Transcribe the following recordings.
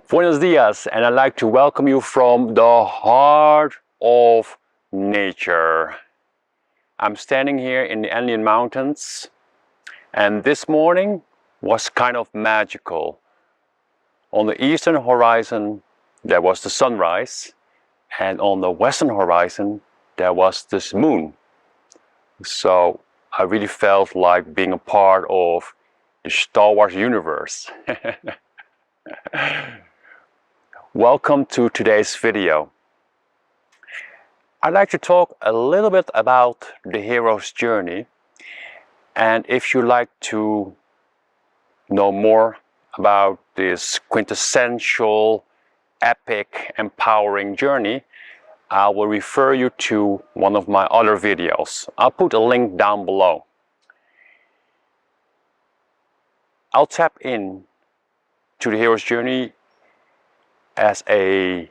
Buenos dias, and I'd like to welcome you from the heart of nature. I'm standing here in the Andean Mountains, and this morning was kind of magical. On the eastern horizon there was the sunrise, and on the western horizon there was this moon. So I really felt like being a part of the Star Wars universe. Welcome to today's video. I'd like to talk a little bit about the hero's journey, and if you like to know more about this quintessential, epic, empowering journey, I will refer you to one of my other videos. I'll put a link down below. I'll tap in to the hero's journey as an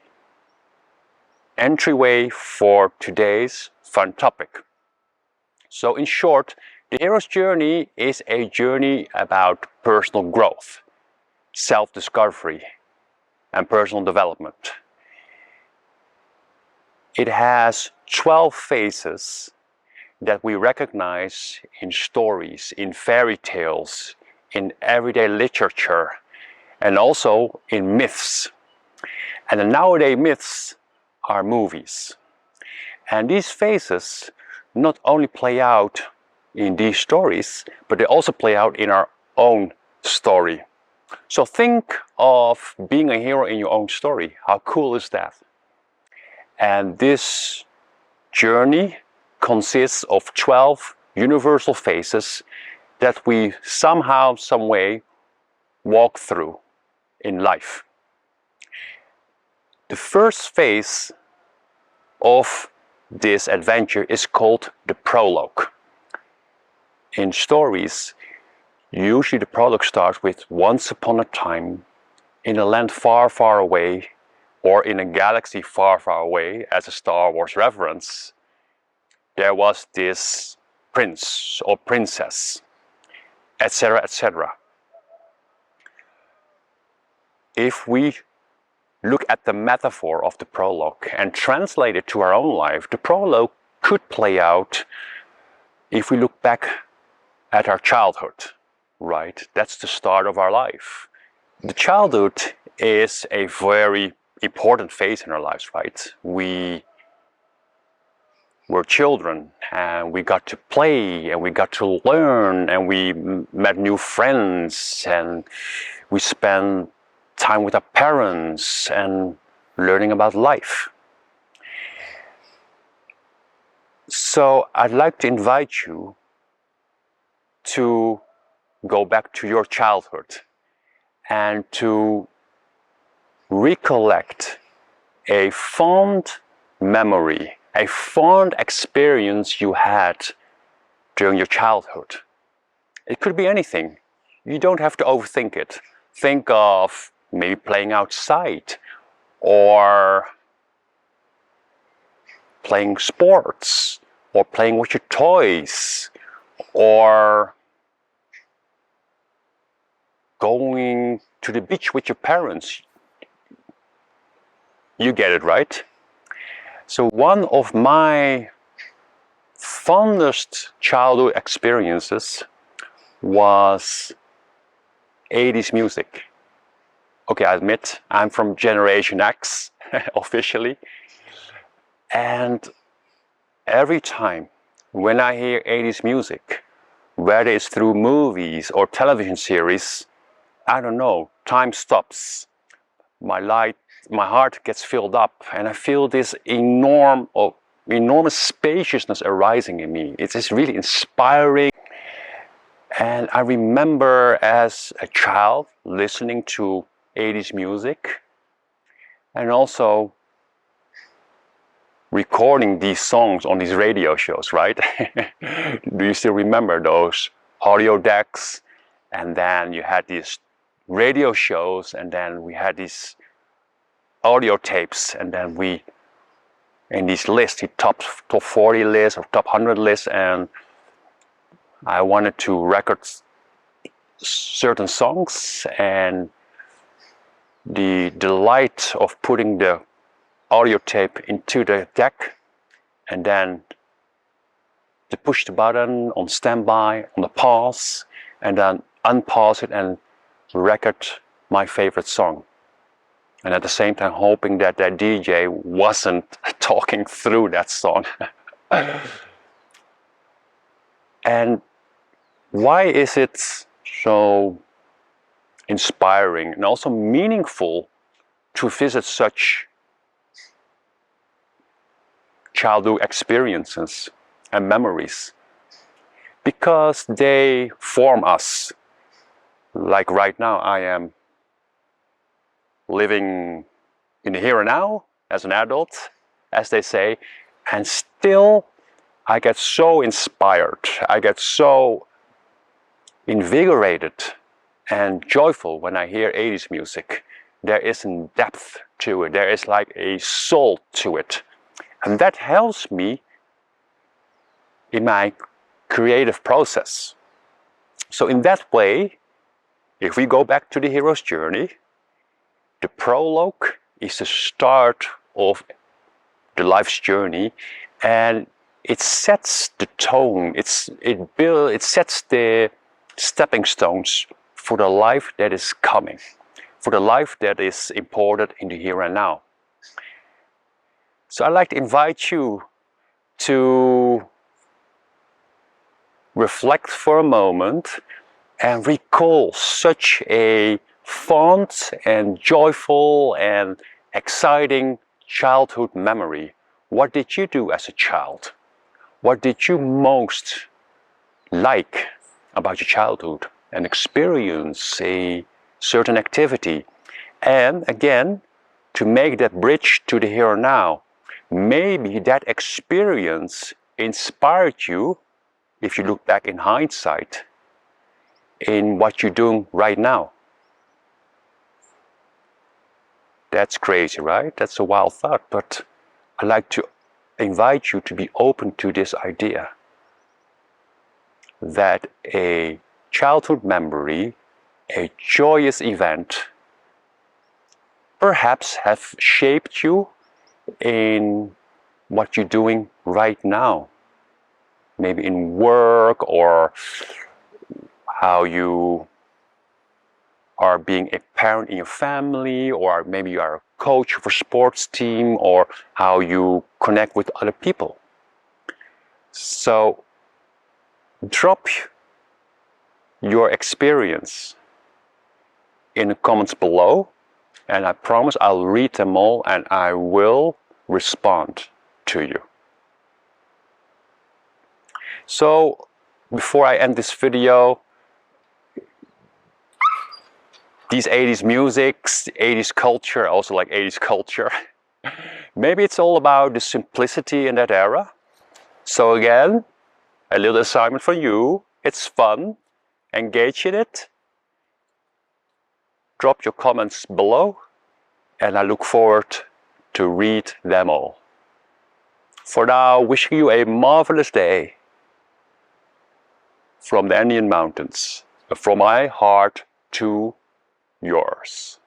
entryway for today's fun topic. So in short, the hero's journey is a journey about personal growth, self-discovery, and personal development. It has 12 phases that we recognize in stories, in fairy tales, in everyday literature, and also in myths. And the nowadays myths are movies. And these phases not only play out in these stories, but they also play out in our own story. So think of being a hero in your own story. How cool is that? And this journey consists of 12 universal phases that we somehow, some way walk through in life. The first phase of this adventure is called the prologue. In stories, usually the prologue starts with once upon a time, in a land far, far away, or in a galaxy far, far away, as a Star Wars reference, there was this prince or princess, etc., etc. If we look at the metaphor of the prologue and translate it to our own life, the prologue could play out if we look back at our childhood, right? That's the start of our life. The childhood is a very important phase in our lives, right? We were children and we got to play and we got to learn and we met new friends and we spent time with our parents and learning about life. So I'd like to invite you to go back to your childhood and to recollect a fond memory, a fond experience you had during your childhood. It could be anything. You don't have to overthink it. Think of maybe playing outside or playing sports or playing with your toys or going to the beach with your parents. You get it, right? So one of my fondest childhood experiences was 80s music. Okay, I admit I'm from Generation X, officially. And every time when I hear 80s music, whether it's through movies or television series, I don't know, time stops. My heart gets filled up and I feel this enormous spaciousness arising in me. It's just really inspiring. And I remember as a child listening to 80s music and also recording these songs on these radio shows, right? Do you still remember those audio decks? And then you had these radio shows and then we had these audio tapes and then we, in these lists, the top 40 lists or top 100 lists, and I wanted to record certain songs and the delight of putting the audio tape into the deck and then to push the button on standby, on the pause, and then unpause it and record my favorite song. And at the same time hoping that that DJ wasn't talking through that song. And why is it so inspiring and also meaningful to visit such childhood experiences and memories? Because they form us. Like right now, I am living in the here and now as an adult, as they say, and still I get so inspired, I get so invigorated and joyful when I hear 80s music. There is a depth to it, there is like a soul to it, and that helps me in my creative process. So in that way, if we go back to the hero's journey, the prologue is the start of the life's journey, and it sets the tone, it sets the stepping stones for the life that is coming, for the life that is important in the here and now. So I'd like to invite you to reflect for a moment and recall such a fond and joyful and exciting childhood memory. What did you do as a child? What did you most like about your childhood and experience a certain activity? And again, to make that bridge to the here and now, maybe that experience inspired you, if you look back in hindsight, in what you're doing right now. That's crazy, right? That's a wild thought, but I'd like to invite you to be open to this idea that a childhood memory, a joyous event, perhaps have shaped you in what you're doing right now. Maybe in work, or how you are being a parent in your family, or maybe you are a coach for a sports team, or how you connect with other people. So drop your experience in the comments below, and I promise I'll read them all and I will respond to you. So before I end this video, these 80s musics, 80s culture, I also like 80s culture. Maybe it's all about the simplicity in that era. So again, a little assignment for you. It's fun. Engage in it. Drop your comments below, and I look forward to read them all. For now, wishing you a marvelous day from the Andean Mountains, from my heart to yours.